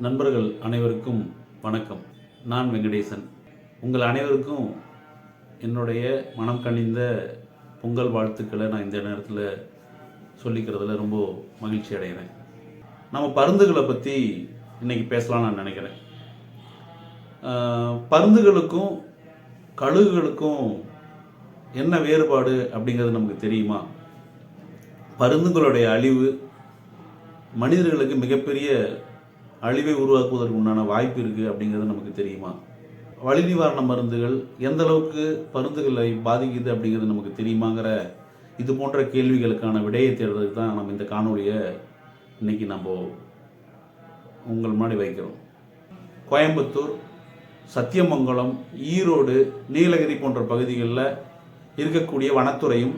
நண்பர்கள் அனைவருக்கும் வணக்கம். நான் வெங்கடேசன். உங்கள் அனைவருக்கும் என்னுடைய மனம் கனிந்த பொங்கல் வாழ்த்துக்களை நான் இந்த நேரத்தில் சொல்லிக்கிறதுல ரொம்ப மகிழ்ச்சி அடைகிறேன். நம்ம பருந்துகளை பற்றி இன்றைக்கி பேசலாம்னு நான் நினைக்கிறேன். பருந்துகளுக்கும் கழுகுகளுக்கும் என்ன வேறுபாடு அப்படிங்கிறது நமக்கு தெரியுமா? பருந்துகளுடைய அழிவு மனிதர்களுக்கு மிகப்பெரிய அழிவை உருவாக்குவதற்கு உண்டான வாய்ப்பு இருக்குது அப்படிங்கிறது நமக்கு தெரியுமா? வலி நிவாரண மருந்துகள் எந்த அளவுக்கு பருந்துகளை பாதிக்குது அப்படிங்கிறது நமக்கு தெரியுமாங்கிற இது போன்ற கேள்விகளுக்கான விடையை தேடுறதுக்கு தான் நம்ம இந்த காணொலியை இன்றைக்கி நம்ம உங்கள் முன்னாடி வைக்கிறோம். கோயம்புத்தூர், சத்தியமங்கலம், ஈரோடு, நீலகிரி போன்ற பகுதிகளில் இருக்கக்கூடிய வனத்துறையும்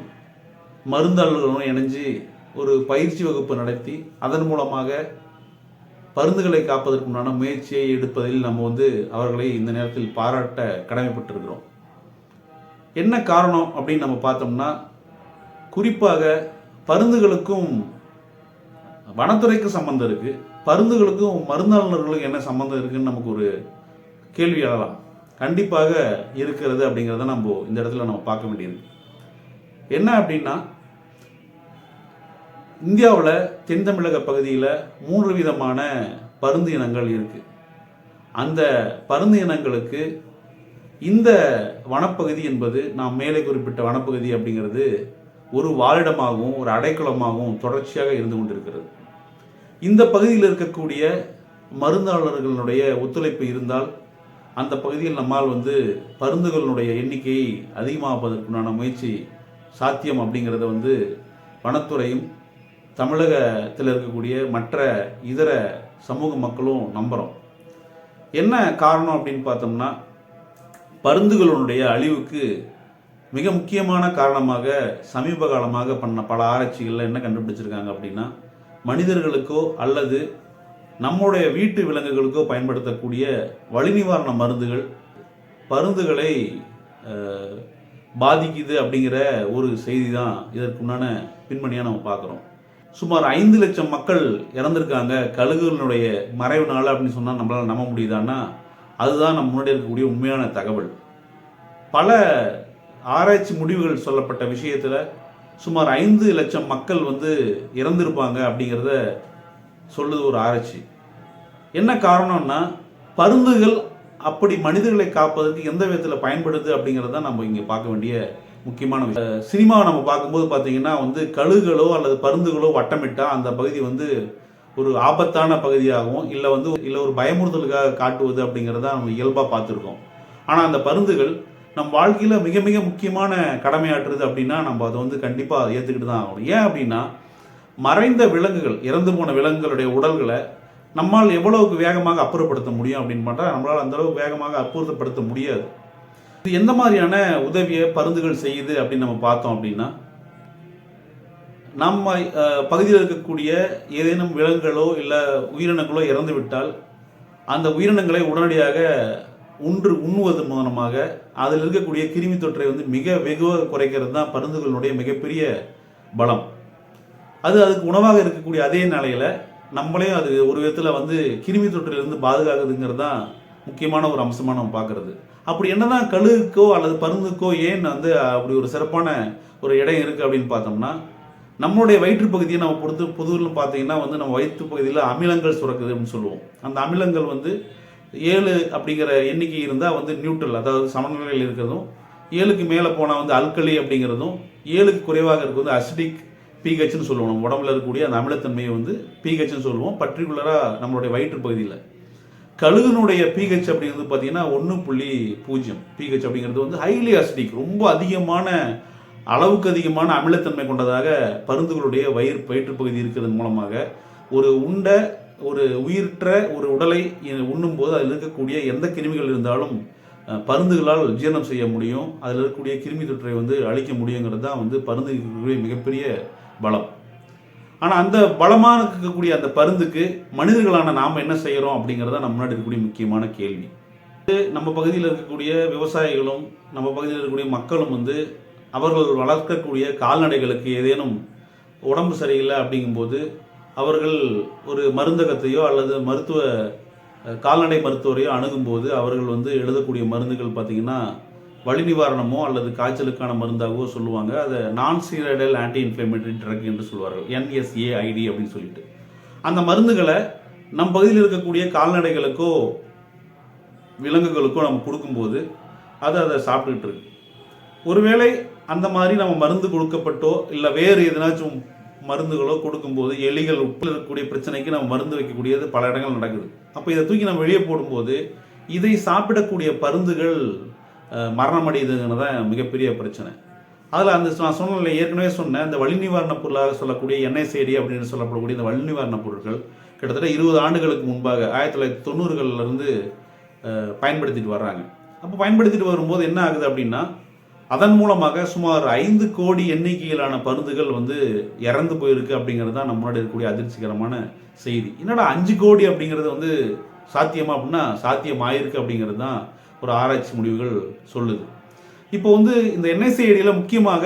மருந்தாளர்களும் இணைஞ்சு ஒரு பயிற்சி வகுப்பு நடத்தி அதன் மூலமாக பருந்துகளை காப்பதற்குண்டான முயற்சியை எடுப்பதில் நம்ம அவர்களை இந்த நேரத்தில் பாராட்ட கடமைப்பட்டிருக்கிறோம். என்ன காரணம் அப்படின்னு நம்ம பார்த்தோம்னா, குறிப்பாக பருந்துகளுக்கும் வனத்துறைக்கும் சம்பந்தம் இருக்குது, பருந்துகளுக்கும் மருந்தாளர்களுக்கும் என்ன சம்பந்தம் இருக்குன்னு நமக்கு ஒரு கேள்வி எழலாம். கண்டிப்பாக இருக்கிறது அப்படிங்கிறத நம்ம இந்த இடத்துல நம்ம பார்க்க வேண்டியது என்ன அப்படின்னா, இந்தியாவில் தென் தமிழக பகுதியில் 3 விதமான பருந்து இனங்கள் இருக்குது. அந்த பருந்து இனங்களுக்கு இந்த வனப்பகுதி என்பது, நாம் மேலே குறிப்பிட்ட வனப்பகுதி அப்படிங்கிறது ஒரு வாழிடமாகவும் ஒரு அடைக்கலமாகவும் தொடர்ச்சியாக இருந்து கொண்டிருக்கிறது. இந்த பகுதியில் இருக்கக்கூடிய மருந்தாளர்களுடைய ஒத்துழைப்பு இருந்தால் அந்த பகுதியில் நம்மால் பருந்துகளுடைய எண்ணிக்கையை அதிகமாக்குவதற்குண்டான முயற்சி சாத்தியம் அப்படிங்கிறத வனத்துறையும் தமிழகத்தில் இருக்கக்கூடிய மற்ற இதர சமூக மக்களும் நம்புகிறோம். என்ன காரணம் அப்படின்னு பார்த்தோம்னா, பருந்துகளுடைய அழிவுக்கு மிக முக்கியமான காரணமாக சமீப காலமாக பண்ண பல ஆராய்ச்சிகளில் என்ன கண்டுபிடிச்சிருக்காங்க அப்படின்னா, மனிதர்களுக்கோ அல்லது நம்முடைய வீட்டு விலங்குகளுக்கோ பயன்படுத்தக்கூடிய வலி நிவாரண மருந்துகள் பருந்துகளை பாதிக்குது அப்படிங்கிற ஒரு செய்தி தான் இதற்குண்டான பின்பணியாக நம்ம பார்க்குறோம். சுமார் 5 லட்சம் மக்கள் இறந்திருக்காங்க கழுகுகளுடைய மறைவுனால அப்படின்னு சொன்னால் நம்மளால் நம்ப முடியுதான்னா, அதுதான் நம்ம முன்னாடி இருக்கக்கூடிய உண்மையான தகவல். பல ஆராய்ச்சி முடிவுகள் சொல்லப்பட்ட விஷயத்தில் சுமார் 5 லட்சம் மக்கள் இறந்திருப்பாங்க அப்படிங்கிறத சொல்லுது ஒரு ஆராய்ச்சி. என்ன காரணம்னா, பருந்துகள் அப்படி மனிதர்களை காப்பதற்கு எந்த விதத்தில் பயன்படுது அப்படிங்கிறத நம்ம இங்கே பார்க்க வேண்டிய முக்கியமான விஷயம். சினிமாவை நம்ம பார்க்கும்போது பார்த்தீங்கன்னா கழுகுகளோ அல்லது பருந்துகளோ வட்டமிட்டா அந்த பகுதி ஒரு ஆபத்தான பகுதியாகவும் இல்லை ஒரு பயமுறுத்தலுக்காக காட்டுவது அப்படிங்கிறத நம்ம இயல்பாக பார்த்துருக்கோம். ஆனால் அந்த பருந்துகள் நம் வாழ்க்கையில் மிக மிக முக்கியமான கடமையாற்றுது அப்படின்னா நம்ம அதை கண்டிப்பாக ஏற்றுக்கிட்டு தான் ஆகணும். ஏன் அப்படின்னா, மறைந்த விலங்குகள், இறந்து போன விலங்குகளுடைய உடல்களை நம்மால் எவ்வளவுக்கு வேகமாக அப்புறப்படுத்த முடியும் அப்படின்னு பார்த்தா நம்மளால் அந்தளவுக்கு வேகமாக அப்புறப்படுத்த முடியாது. இது எந்த மாதிரியான உதவியை பருந்துகள் செய்யுது அப்படின்னு நம்ம பார்த்தோம் அப்படின்னா, நம்ம பகுதியில் இருக்கக்கூடிய ஏதேனும் விலங்குகளோ இல்லை உயிரினங்களோ இறந்து விட்டால் அந்த உயிரினங்களை உடனடியாக உண்ணுவதன் மூலமாக அதில் இருக்கக்கூடிய கிருமி தொற்றை மிக வெகுவாக குறைக்கிறது தான் பருந்துகளுடைய மிகப்பெரிய பலம். அதுக்கு உணவாக இருக்கக்கூடிய அதே நிலையில் நம்மளையும் அது ஒரு விதத்தில் கிருமி தொற்றிலிருந்து பாதுகாக்குதுங்கிறது தான் முக்கியமான ஒரு அம்சமாக நம்ம பார்க்குறது. அப்படி என்னதான் கழுகுக்கோ அல்லது பருந்துக்கோ ஏன் அப்படி ஒரு சிறப்பான ஒரு இடம் இருக்குது அப்படின்னு பார்த்தோம்னா, நம்மளுடைய வயிற்று பகுதியை நம்ம பொதுவில் பார்த்தீங்கன்னா நம்ம வயிற்று பகுதியில் அமிலங்கள் சுரக்குது அப்படின்னு சொல்லுவோம். அந்த அமிலங்கள் 7 அப்படிங்கிற எண்ணிக்கை இருந்தால் நியூட்ரல், அதாவது சமநிலையில் இருக்கிறதும், 7க்கு மேலே போனால் அல்கலி அப்படிங்கிறதும், 7க்கு குறைவாக இருக்கிறது அசிடிக் பிஹெச்னு சொல்லுவோம். நம்ம உடம்புல இருக்கக்கூடிய அந்த அமிலத்தன்மையை பிஹெச்னு சொல்லுவோம், பர்டிகுலராக நம்மளுடைய வயிற்று பகுதியில். கழுகுனுடைய பிஹெச் அப்படிங்கிறது பார்த்தீங்கன்னா 1.0 பிஹெச் அப்படிங்கிறது ஹைலி அசிடிக், ரொம்ப அதிகமான அளவுக்கு அதிகமான அமிலத்தன்மை கொண்டதாக பருந்துகளுடைய வயிற்று பகுதி இருக்கிறதன் மூலமாக ஒரு உயிரற்ற ஒரு உடலை உண்ணும்போது அதில் இருக்கக்கூடிய எந்த கிருமிகள் இருந்தாலும் பருந்துகளால் ஜீரணம் செய்ய முடியும், அதில் இருக்கக்கூடிய கிருமி தொற்றை அழிக்க முடியுங்கிறது தான் பருந்துகளுடைய மிகப்பெரிய பலம். ஆனால் அந்த பலமாக இருக்கக்கூடிய அந்த பருந்துக்கு மனிதர்களான நாம் என்ன செய்கிறோம் அப்படிங்கிறத நம்ம முன்னாடி இருக்கக்கூடிய முக்கியமான கேள்வி. நம்ம பகுதியில் இருக்கக்கூடிய விவசாயிகளும் நம்ம பகுதியில் இருக்கக்கூடிய மக்களும் அவர்கள் வளர்க்கக்கூடிய கால்நடைகளுக்கு ஏதேனும் உடம்பு சரியில்லை அப்படிங்கும்போது அவர்கள் ஒரு மருந்தகத்தையோ அல்லது மருத்துவ கால்நடை மருத்துவரையோ அணுகும்போது அவர்கள் வந்து எழுதக்கூடிய மருந்துகள் பார்த்திங்கன்னா வலி நிவாரணமோ அல்லது காய்ச்சலுக்கான மருந்தாகவோ சொல்லுவாங்க. அதை நான் ஸ்டீராய்டல் ஆன்டி இன்ஃப்ளமேட்டரி ட்ரக் என்று சொல்வார்கள், NSAID அப்படின்னு சொல்லிட்டு. அந்த மருந்துகளை நம் பகுதியில் இருக்கக்கூடிய கால்நடைகளுக்கோ விலங்குகளுக்கோ நம்ம கொடுக்கும்போது அதை சாப்பிட்டுக்கிட்டு இருக்கு. ஒருவேளை அந்த மாதிரி நம்ம மருந்து கொடுக்கப்பட்டோ இல்லை வேறு எதனாச்சும் மருந்துகளோ கொடுக்கும்போது எலிகள் உட்பட இருக்கக்கூடிய பிரச்சனைக்கு நம்ம மருந்து வைக்கக்கூடியது பல இடங்கள் நடக்குது. அப்போ இதை தூக்கி நம்ம வெளியே போடும்போது இதை சாப்பிடக்கூடிய பருந்துகள் மரணம் அடையுதுங்கிறது தான் மிகப்பெரிய பிரச்சனை. அதில் அந்த நான் சொன்ன ஏற்கனவே சொன்னேன், இந்த வலி நிவாரணப் பொருளாக சொல்லக்கூடிய NSAID அப்படின்னு சொல்லப்படக்கூடிய இந்த வலி நிவாரணப் பொருட்கள் கிட்டத்தட்ட 20 ஆண்டுகளுக்கு முன்பாக 1990களிலிருந்து பயன்படுத்திட்டு வர்றாங்க. அப்போ பயன்படுத்திட்டு வரும்போது என்ன ஆகுது அப்படின்னா, அதன் மூலமாக சுமார் 5 கோடி எண்ணிக்கையிலான பருந்துகள் வந்து இறந்து போயிருக்கு அப்படிங்கிறது தான் நம்ம முன்னாடி இருக்கக்கூடிய அதிர்ச்சிகரமான செய்தி. என்னடா 5 கோடி அப்படிங்கிறது வந்து சாத்தியமா அப்படின்னா சாத்தியமாயிருக்கு அப்படிங்கிறது தான் ஒரு ஆராய்ச்சி முடிவுகள் சொல்லுது. இப்போ வந்து இந்த NSAIDயில் முக்கியமாக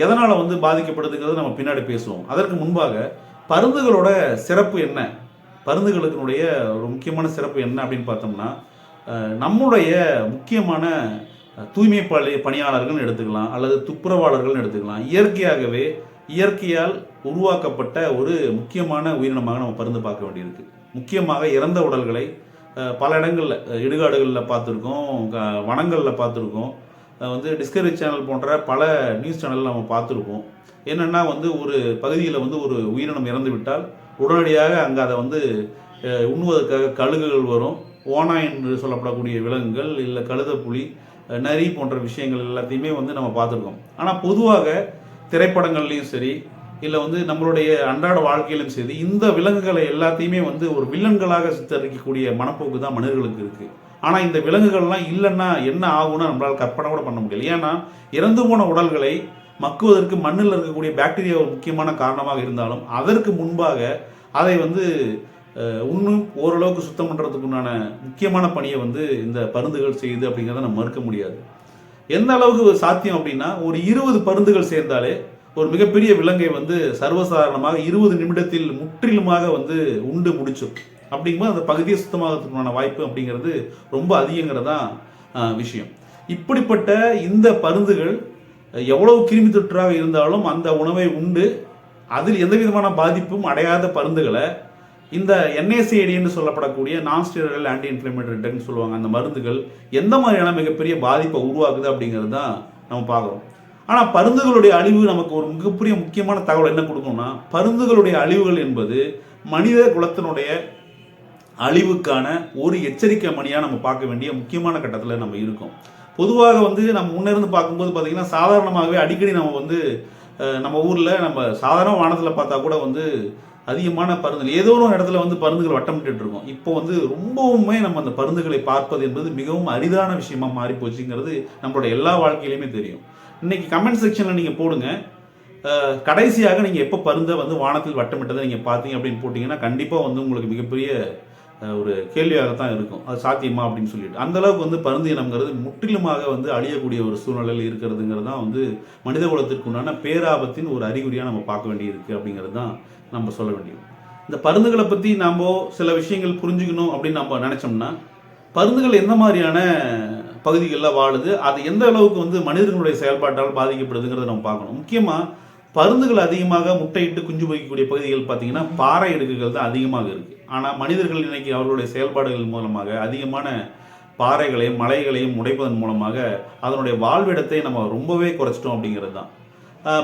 எதனால் வந்து பாதிக்கப்படுதுங்கிறத நம்ம பின்னாடி பேசுவோம். அதற்கு முன்பாக பருந்துகளோட சிறப்பு என்ன, பருந்துகளுக்குடைய ஒரு முக்கியமான சிறப்பு என்ன அப்படின்னு பார்த்தோம்னா, நம்முடைய முக்கியமான தூய்மை பணியாளர்கள் எடுத்துக்கலாம் அல்லது துப்புரவாளர்கள் எடுத்துக்கலாம். இயற்கையால் உருவாக்கப்பட்ட ஒரு முக்கியமான உயிரினமாக நம்ம பருந்து பார்க்க வேண்டியிருக்கு. முக்கியமாக இறந்த உடல்களை பல இடங்களில் இடுகாடுகளில் பார்த்துருக்கோம், வனங்களில் பார்த்துருக்கோம், வந்து டிஸ்கவரி சேனல் போன்ற பல நியூஸ் சேனலில் நம்ம பார்த்துருக்கோம். என்னென்னா வந்து ஒரு பகுதியில் வந்து ஒரு உயிரினம் இறந்து விட்டால் உடனடியாக அங்கே அதை வந்து உண்ணுவதற்காக கழுகுகள் வரும், ஓனாய் என்று சொல்லப்படக்கூடிய விலங்குகள், இல்லை கழுதைப்புலி, நரி போன்ற விஷயங்கள் எல்லாத்தையுமே வந்து நம்ம பார்த்துருக்கோம். ஆனால் பொதுவாக திரைப்படங்கள்லையும் சரி இல்லை வந்து நம்மளுடைய அன்றாட வாழ்க்கையிலும் சரி இந்த விலங்குகளை எல்லாத்தையுமே வந்து ஒரு வில்லன்களாக சித்தரிக்கக்கூடிய மனப்போக்கு தான் மனிதர்களுக்கு இருக்குது. ஆனால் இந்த விலங்குகள்லாம் இல்லைன்னா என்ன ஆகும்னா நம்மளால் கற்பனை கூட பண்ண முடியல. ஏன்னா இறந்து போன உடல்களை மக்குவதற்கு மண்ணில் இருக்கக்கூடிய பாக்டீரியா ஒரு முக்கியமான காரணமாக இருந்தாலும் அதற்கு முன்பாக அதை வந்து இன்னும் ஓரளவுக்கு சுத்தம் பண்ணுறதுக்குண்டான முக்கியமான பணியை வந்து இந்த பருந்துகள் செய்யுது அப்படிங்கிறத நம்ம மறுக்க முடியாது. எந்த அளவுக்கு சாத்தியம் அப்படின்னா, ஒரு 20 பருந்துகள் சேர்ந்தாலே ஒரு மிகப்பெரிய விலங்கை வந்து சர்வசாதாரணமாக 20 நிமிடத்தில் முற்றிலுமாக வந்து உண்டு முடிச்சோம். அப்படிங்கும்போது அந்த பகுதியை சுத்தமாகிறதுக்கான வாய்ப்பு அப்படிங்கிறது ரொம்ப அதிகங்கிறதான் விஷயம். இப்படிப்பட்ட இந்த பருந்துகள் எவ்வளவு கிருமி தொற்றாக இருந்தாலும் அந்த உணவை உண்டு அதில் எந்த விதமான பாதிப்பும் அடையாத பருந்துகளை இந்த NSAID என்று சொல்லப்படக்கூடிய நான் ஸ்டீராய்டல் ஆன்டி இன்ஃப்ளமேட்டரி ட்ரக்னு சொல்லுவாங்க, அந்த மருந்துகள் எந்த மாதிரியான மிகப்பெரிய பாதிப்பை உருவாக்குது அப்படிங்கிறது தான் நம்ம பார்க்குறோம். ஆனால் பருந்துகளுடைய அழிவு நமக்கு ஒரு மிகப்பெரிய முக்கியமான தகவல் என்ன கொடுக்கணும்னா, பருந்துகளுடைய அழிவுகள் என்பது மனித குலத்தினுடைய அழிவுக்கான ஒரு எச்சரிக்கை மணியாக நம்ம பார்க்க வேண்டிய முக்கியமான கட்டத்தில் நம்ம இருக்கோம். பொதுவாக வந்து நம்ம முன்னிருந்து பார்க்கும்போது பார்த்திங்கன்னா சாதாரணமாகவே அடிக்கடி நம்ம வந்து நம்ம ஊரில் நம்ம சாதாரண வானத்தில் பார்த்தா கூட வந்து அதிகமான பருந்துகள் ஏதோ ஒரு இடத்துல வந்து பருந்துகள் வட்டமிட்டு இருக்கோம். இப்போ வந்து ரொம்பவுமே நம்ம அந்த பருந்துகளை பார்ப்பது என்பது மிகவும் அரிதான விஷயமா மாறி போச்சுங்கிறது நம்மளோட எல்லா வாழ்க்கையிலையுமே தெரியும். இன்னைக்கு கமெண்ட் செக்ஷனில் நீங்கள் போடுங்க, கடைசியாக நீங்கள் எப்போ பருந்தை வந்து வானத்தில் வட்டமிட்டதை நீங்கள் பார்த்தீங்க அப்படின்னு போட்டிங்கன்னா கண்டிப்பாக வந்து உங்களுக்கு மிகப்பெரிய ஒரு கேள்வியாகத்தான் இருக்கும், அது சாத்தியமா அப்படின்னு சொல்லிட்டு. அந்தளவுக்கு வந்து பருந்து இனம்ங்கிறது முற்றிலுமாக வந்து அழியக்கூடிய ஒரு சூழ்நிலையில் இருக்கிறதுங்கிறது தான் வந்து மனித குலத்திற்கு உண்டான பேராபத்தின் ஒரு அறிகுறியாக நம்ம பார்க்க வேண்டியிருக்கு அப்படிங்கிறது தான் நம்ம சொல்ல வேண்டியது. இந்த பருந்துகளை பற்றி நாம் சில விஷயங்கள் புரிஞ்சுக்கணும் அப்படின்னு நம்ம நினச்சோம்னா, பருந்துகள் எந்த மாதிரியான பகுதிகளில் வாழுது, அது எந்த அளவுக்கு வந்து மனிதர்களுடைய செயல்பாட்டால் பாதிக்கப்படுதுங்கிறத நம்ம பார்க்கணும். முக்கியமாக பருந்துகள் அதிகமாக முட்டையிட்டு குஞ்சு பொறிக்கக்கூடிய பகுதிகள் பார்த்திங்கன்னா பாறை இடுக்குகள் தான் அதிகமாக இருக்குது. ஆனால் மனிதர்கள் இன்னைக்கு அவர்களுடைய செயல்பாடுகள் மூலமாக அதிகமான பாறைகளையும் மலைகளையும் உடைப்பதன் மூலமாக அதனுடைய வாழ்விடத்தை நம்ம ரொம்பவே குறைச்சிட்டோம் அப்படிங்கிறது தான்.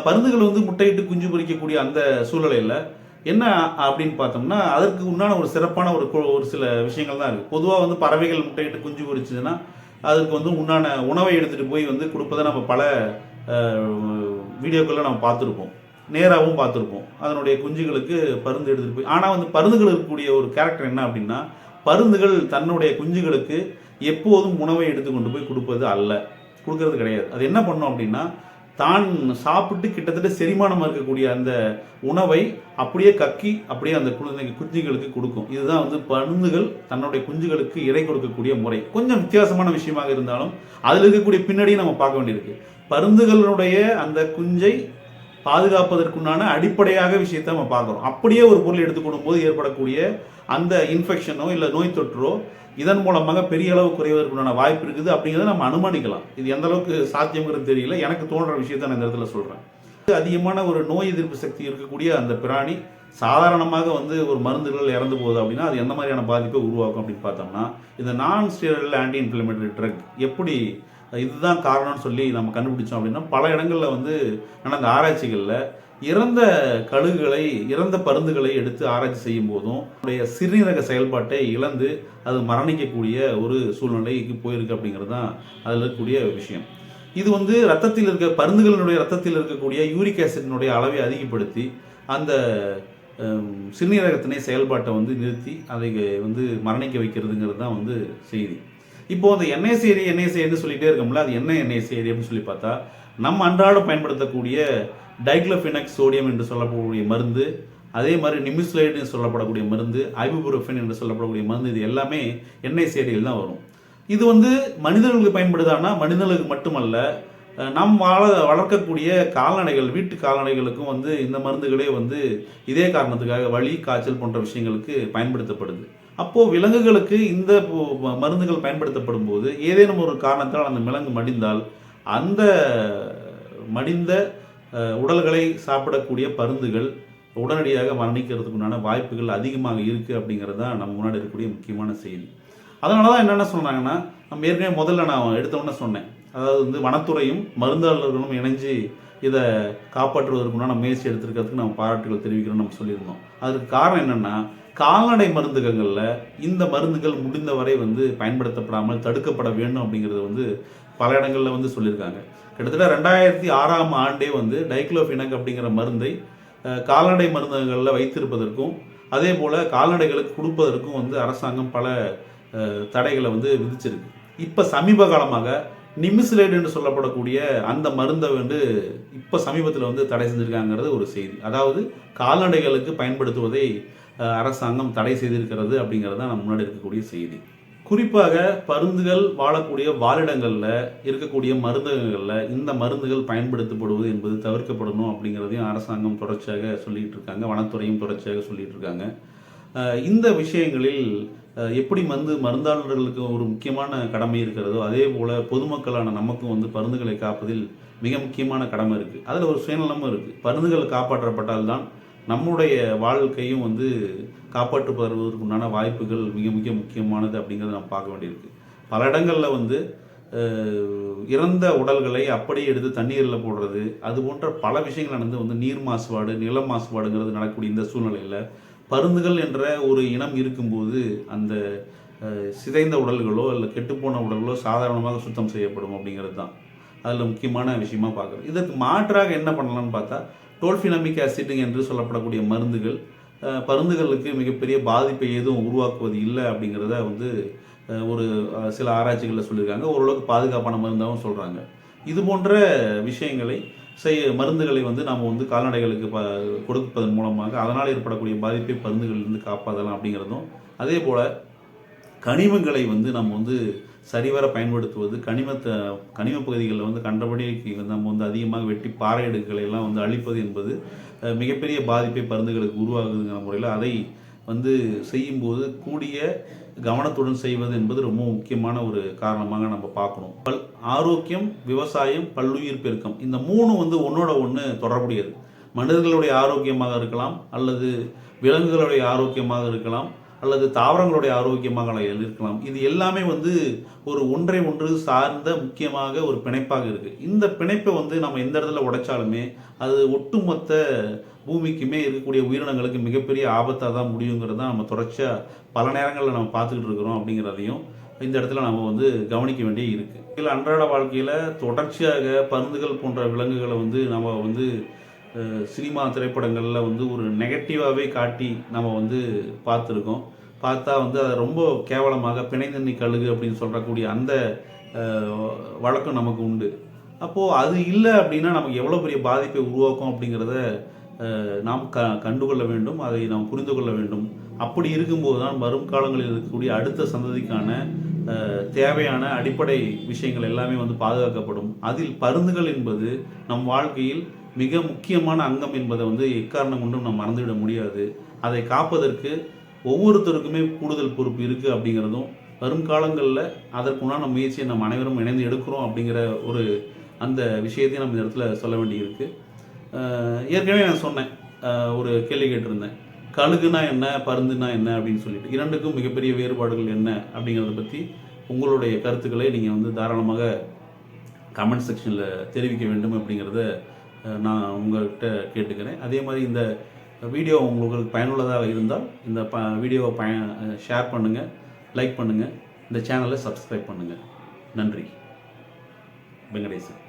பருந்துகள் வந்து முட்டையிட்டு குஞ்சு பொறிக்கக்கூடிய அந்த சூழ்நிலையில் என்ன அப்படின்னு பார்த்தோம்னா, அதற்கு உண்டான ஒரு சிறப்பான ஒரு சில விஷயங்கள் தான் இருக்குது. பொதுவாக வந்து பறவைகள் முட்டையிட்டு குஞ்சு பொறிச்சதுன்னா அதுக்கு வந்து உண்டான உணவை எடுத்துகிட்டு போய் வந்து கொடுப்பதை நம்ம பல வீடியோக்களில் நம்ம பார்த்துருப்போம், நேராகவும் பார்த்துருப்போம். அதனுடைய குஞ்சுகளுக்கு பருந்து எடுத்துகிட்டு போய், ஆனால் வந்து பருந்துகள் இருக்கக்கூடிய ஒரு கேரக்டர் என்ன அப்படின்னா, பருந்துகள் தன்னுடைய குஞ்சுகளுக்கு எப்போதும் உணவை எடுத்துக்கொண்டு போய் கொடுக்கறது கிடையாது. அது என்ன பண்ணும் அப்படின்னா, தான் சாப்பிட்டு கிட்டத்தட்ட செரிமானம் இருக்கக்கூடிய அந்த உணவை அப்படியே கக்கி அப்படியே அந்த குஞ்சுகளுக்கு கொடுக்கும். இதுதான் வந்து பருந்துகள் தன்னுடைய குஞ்சுகளுக்கு இறை கொடுக்கக்கூடிய முறை. கொஞ்சம் வித்தியாசமான விஷயமாக இருந்தாலும் அதில் இருக்கக்கூடிய பின்னாடியும் நம்ம பார்க்க வேண்டியிருக்கு. பருந்துகளுடைய அந்த குஞ்சை பாதுகாப்பதற்குண்டான அடிப்படையாக விஷயத்தை நம்ம பார்க்குறோம். அப்படியே ஒரு பொருள் எடுத்துக்கொள்ளும் போது ஏற்படக்கூடிய அந்த இன்ஃபெக்ஷனோ இல்லை நோய் தொற்றோ இதன் மூலமாக பெரிய அளவு குறைவதற்குண்டான வாய்ப்பு இருக்குது அப்படிங்கிறத நம்ம அனுமானிக்கலாம். இது எந்த அளவுக்கு சாத்தியங்கிறது தெரியல, எனக்கு தோன்ற விஷயத்தை நான் இந்த இடத்துல சொல்கிறேன். அதிகமான ஒரு நோய் எதிர்ப்பு சக்தி இருக்கக்கூடிய அந்த பிராணி சாதாரணமாக வந்து ஒரு மருந்துகள் இறந்து போகுது அப்படின்னா அது எந்த மாதிரியான பாதிப்பை உருவாக்கும் அப்படின்னு பார்த்தோம்னா, இந்த நான் ஸ்டெராய்டல் ஆன்டி இன்ஃப்ளமேட்டரி ட்ரக் எப்படி இதுதான் காரணம்னு சொல்லி நம்ம கண்டுபிடிச்சோம் அப்படின்னா, பல இடங்களில் வந்து நடந்த ஆராய்ச்சிகளில் இறந்த கழுகுகளை இறந்த பருந்துகளை எடுத்து ஆராய்ச்சி செய்யும் போதும் உடைய சிறுநீரக செயல்பாட்டை இழந்து அது மரணிக்கக்கூடிய ஒரு சூழ்நிலைக்கு போயிருக்கு அப்படிங்கிறது தான் அதில் இருக்கக்கூடிய விஷயம். இது வந்து ரத்தத்தில் இருக்க பருந்துகளினுடைய ரத்தத்தில் இருக்கக்கூடிய யூரிக் ஆசிடினுடைய அளவை அதிகப்படுத்தி அந்த சிறுநீரகத்தினை செயல்பாட்டை வந்து நிறுத்தி அதை வந்து மரணிக்க வைக்கிறதுங்கிறது தான் வந்து செய்தி. இப்போது அந்த என்ஐசிஐன்னு சொல்லிகிட்டே இருக்கோம்ல, அது என்ன என்ஐசிஐ அப்படின்னு சொல்லி பார்த்தா, நம்ம அன்றாடம் பயன்படுத்தக்கூடிய டைக்ளோஃபினக் சோடியம் என்று சொல்லப்படக்கூடிய மருந்து, அதே மாதிரி நிமிஸ்லைடுன்னு சொல்லப்படக்கூடிய மருந்து, ஐபுப்ரோஃபென் என்று சொல்லப்படக்கூடிய மருந்து, இது எல்லாமே என்ஐசிஐடியில் தான் வரும். இது வந்து மனிதர்களுக்கு பயன்படுதானா? மனிதர்களுக்கு மட்டுமல்ல, நாம் வளர்க்கக்கூடிய கால்நடைகள், வீட்டு கால்நடைகளுக்கும் வந்து இந்த மருந்துகளே வந்து இதே காரணத்துக்காக வலி, காய்ச்சல் போன்ற விஷயங்களுக்கு பயன்படுத்தப்படுது. அப்போது விலங்குகளுக்கு இந்த மருந்துகள் பயன்படுத்தப்படும் போது ஏதேனும் ஒரு காரணத்தால் அந்த விலங்கு மடிந்தால் அந்த மடிந்த உடல்களை சாப்பிடக்கூடிய பருந்துகள் உடனடியாக மரணிக்கிறதுக்குண்டான வாய்ப்புகள் அதிகமாக இருக்குது அப்படிங்கிறது தான் நம்ம முன்னாடி இருக்கக்கூடிய முக்கியமான செய்தி. அதனால தான் என்னென்ன சொன்னாங்கன்னா, நம்ம ஏற்கனவே முதல்ல நான் எடுத்தோன்னே சொன்னேன், அதாவது வந்து வனத்துறையும் மருந்தாளர்களும் இணைஞ்சு இதை காப்பாற்றுவதற்குண்டான முயற்சி எடுத்துருக்கிறதுக்கு நம்ம பாராட்டுகள் தெரிவிக்கிறோம்னு நம்ம சொல்லியிருந்தோம். அதுக்கு காரணம் என்னென்னா, கால்நடை மருந்துகளில் இந்த மருந்துகள் முடிந்தவரை வந்து பயன்படுத்தப்படாமல் தடுக்கப்பட வேண்டும் அப்படிங்கிறது வந்து பல இடங்களில் வந்து சொல்லியிருக்காங்க. கிட்டத்தட்ட 2006ஆம் ஆண்டே வந்து டைக்ளோஃபினக் அப்படிங்கிற மருந்தை கால்நடை மருந்துகளில் வைத்திருப்பதற்கும் அதே போல் கால்நடைகளுக்கு கொடுப்பதற்கும் வந்து அரசாங்கம் பல தடைகளை வந்து விதிச்சிருக்கு. இப்போ சமீப காலமாக நிமிஸ்லைடு என்று சொல்லப்படக்கூடிய அந்த மருந்தை வந்து இப்போ சமீபத்தில் வந்து தடை செஞ்சுருக்காங்கிறது ஒரு செய்தி. அதாவது கால்நடைகளுக்கு பயன்படுத்துவதை அரசாங்கம் தடை செய்திருக்கிறது அப்படிங்கிறது தான் நம்ம முன்னாடி இருக்கக்கூடிய செய்தி. குறிப்பாக பருந்துகள் வாழக்கூடிய வாழிடங்களில் இருக்கக்கூடிய மருந்தகங்களில் இந்த மருந்துகள் பயன்படுத்தப்படுவது என்பது தவிர்க்கப்படணும் அப்படிங்கிறதையும் அரசாங்கம் தொடர்ச்சியாக சொல்லிகிட்டு இருக்காங்க, வனத்துறையும் தொடர்ச்சியாக சொல்லிகிட்டு இருக்காங்க. இந்த விஷயங்களில் எப்படி மருந்தாளர்களுக்கு ஒரு முக்கியமான கடமை இருக்கிறதோ அதே போல் பொதுமக்களான நமக்கும் வந்து பருந்துகளை காப்பதில் மிக முக்கியமான கடமை இருக்குது. அதில் ஒரு சுயநலமும் இருக்குது. பருந்துகள் காப்பாற்றப்பட்டால்தான் நம்முடைய வாழ்க்கையும் வந்து காப்பாற்றுவதற்குண்டான வாய்ப்புகள் மிக மிக முக்கியமானது அப்படிங்கிறத நம்ம பார்க்க வேண்டியிருக்கு. பல இடங்களில் வந்து இறந்த உடல்களை அப்படியே எடுத்து தண்ணீரில் போடுறது, அது போன்ற பல விஷயங்கள் நடந்து வந்து நீர் மாசுபாடு, நில மாசுபாடுங்கிறது நடக்கக்கூடிய இந்த சூழ்நிலையில் பருந்துகள் என்ற ஒரு இனம் இருக்கும்போது அந்த சிதைந்த உடல்களோ இல்லை கெட்டுப்போன உடல்களோ சாதாரணமாக சுத்தம் செய்யப்படும் அப்படிங்கிறது தான் அதில் முக்கியமான விஷயமாக பார்க்குறோம். இதற்கு மாற்றாக என்ன பண்ணலாம்னு பார்த்தா, டோல்ஃபினமிக் ஆசிட் என்று சொல்லப்படக்கூடிய மருந்துகள் பருந்துகளுக்கு மிகப்பெரிய பாதிப்பை எதுவும் உருவாக்குவது இல்லை அப்படிங்கிறத வந்து ஒரு சில ஆராய்ச்சிகளில் சொல்லியிருக்காங்க. ஓரளவுக்கு பாதுகாப்பான மருந்தாகவும் சொல்கிறாங்க. இது போன்ற விஷயங்களை மருந்துகளை வந்து நாம் வந்து கால்நடைகளுக்கு கொடுப்பதன் மூலமாக அதனால் ஏற்படக்கூடிய பாதிப்பை பருந்துகளிலிருந்து காப்பாற்றலாம் அப்படிங்கிறதும், அதே போல் கனிமங்களை வந்து நம்ம வந்து சரிவர பயன்படுத்துவது, கனிம பகுதிகளில் வந்து கண்டபடி நம்ம வந்து அதிகமாக வெட்டி பாறையிடுகளை எல்லாம் வந்து அழிப்பது என்பது மிகப்பெரிய பாதிப்பை பருந்துகளுக்கு உருவாகுதுங்கிற முறையில் அதை வந்து செய்யும்போது கூடிய கவனத்துடன் செய்வது என்பது ரொம்ப முக்கியமான ஒரு காரணமாக நம்ம பார்க்கணும். ஆரோக்கியம், விவசாயம், பல்லுயிர் பெருக்கம், இந்த மூணு வந்து ஒன்றோட ஒன்று தொடர்புடையது. மனிதர்களுடைய ஆரோக்கியமாக இருக்கலாம், அல்லது விலங்குகளுடைய ஆரோக்கியமாக இருக்கலாம், அல்லது தாவரங்களுடைய ஆரோக்கியமாக இருக்கலாம். இது எல்லாமே வந்து ஒரு ஒன்றை ஒன்று சார்ந்த முக்கியமாக ஒரு பிணைப்பாக இருக்குது. இந்த பிணைப்பை வந்து நம்ம எந்த இடத்துல உடைச்சாலுமே அது ஒட்டுமொத்த பூமிக்குமே இருக்கக்கூடிய உயிரினங்களுக்கு மிகப்பெரிய ஆபத்தாக தான் முடியுங்கிறது தான் நம்ம தொடர்ச்சியாக பல நேரங்களில் நம்ம பார்த்துக்கிட்டு இருக்கிறோம் அப்படிங்கிறதையும் இந்த இடத்துல நம்ம வந்து கவனிக்க வேண்டிய இருக்குது. இதில் அன்றாட வாழ்க்கையில் தொடர்ச்சியாக பருந்துகள் போன்ற விலங்குகளை வந்து நம்ம வந்து சினிமா திரைப்படங்களில் வந்து ஒரு நெகட்டிவாகவே காட்டி நம்ம வந்து பார்த்துருக்கோம். பார்த்தா வந்து அதை ரொம்ப கேவலமாக பிணைந்தண்ணி கழுகு அப்படின்னு சொல்லக்கூடிய அந்த வழக்கம் நமக்கு உண்டு. அப்போது அது இல்லை அப்படின்னா நமக்கு எவ்வளோ பெரிய பாதிப்பை உருவாக்கும் அப்படிங்கிறத நாம் கண்டுகொள்ள வேண்டும், அதை நாம் புரிந்து கொள்ள வேண்டும். அப்படி இருக்கும்போது தான் வரும் காலங்களில் இருக்கக்கூடிய அடுத்த சந்ததிக்கான தேவையான அடிப்படை விஷயங்கள் எல்லாமே வந்து பாதுகாக்கப்படும். அதில் பருந்துகள் என்பது நம் வாழ்க்கையில் மிக முக்கியமான அங்கம் என்பதை வந்து எக்காரணம் கொண்டும் நம்ம மறந்துவிட முடியாது. அதை காப்பதற்கு ஒவ்வொருத்தருக்குமே கூடுதல் பொறுப்பு இருக்குது அப்படிங்கிறதும், வரும் காலங்களில் அதற்குண்டான முயற்சியை நம்ம அனைவரும் இணைந்து எடுக்கிறோம் அப்படிங்கிற ஒரு அந்த விஷயத்தையும் நம்ம இந்த இடத்துல சொல்ல வேண்டியிருக்கு. ஏற்கனவே நான் சொன்னேன், ஒரு கேள்வி கேட்டிருந்தேன், கழுகுனா என்ன, பருந்துனா என்ன அப்படின்னு சொல்லிட்டு, இரண்டுக்கும் மிகப்பெரிய வேறுபாடுகள் என்ன அப்படிங்கிறத பற்றி உங்களுடைய கருத்துக்களை நீங்கள் வந்து தாராளமாக கமெண்ட் செக்ஷனில் தெரிவிக்க வேண்டும் அப்படிங்கிறத நான் உங்கள்கிட்ட கேட்டுக்கிறேன். அதே மாதிரி இந்த வீடியோ உங்களுக்கு பயனுள்ளதாக இருந்தால் இந்த வீடியோவை ஷேர் பண்ணுங்கள், லைக் பண்ணுங்கள், இந்த சேனலை சப்ஸ்கிரைப் பண்ணுங்கள். நன்றி. வெங்கடேசன்.